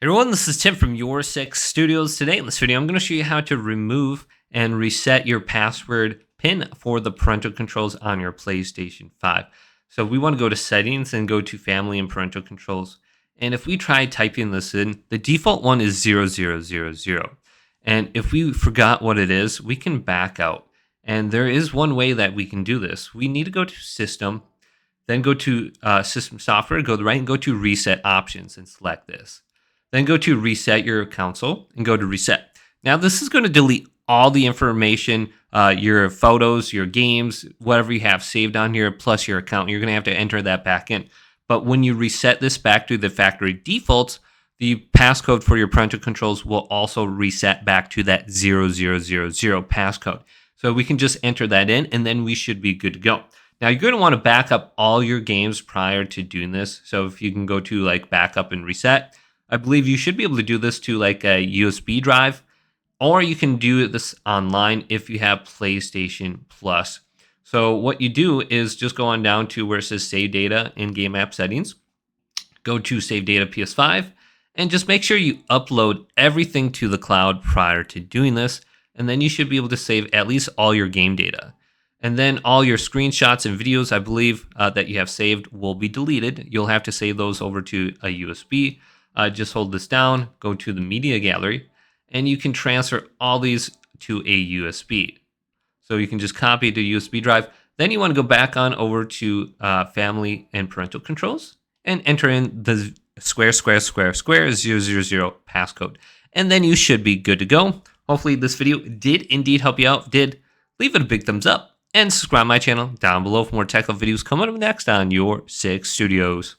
Hey everyone, this is Tim from Your Six Studios. Today in this video, I'm going to show you how to remove and reset your password PIN for the parental controls on your PlayStation 5. So we want to go to Settings and go to Family and Parental Controls. And if we try typing this in, the default one is 0000. And if we forgot what it is, we can back out. And there is one way that we can do this. We need to go to System, then go to System Software, go to the right and go to Reset Options and select this. Then go to reset your console and go to reset. Now this is going to delete all the information, your photos, your games, whatever you have saved on here, plus your account. You're going to have to enter that back in. But when you reset this back to the factory defaults, the passcode for your parental controls will also reset back to that 0000 passcode. So we can just enter that in and then we should be good to go. Now you're going to want to back up all your games prior to doing this. So if you can go to like backup and reset, I believe you should be able to do this to like a USB drive, or you can do this online if you have PlayStation Plus. So what you do is just go on down to where it says Save Data in Game App Settings, go to Save Data PS5, and just make sure you upload everything to the cloud prior to doing this, and then you should be able to save at least all your game data. And then all your screenshots and videos, I believe, that you have saved will be deleted. You'll have to save those over to a USB. Just hold this down, go to the media gallery, and you can transfer all these to a USB. So you can just copy it to a USB drive. Then you want to go back on over to family and parental controls and enter in the square 000 passcode. And then you should be good to go. Hopefully this video did indeed help you out. Did, leave it a big thumbs up and subscribe to my channel down below for more tech videos coming up next on Your Six Studios.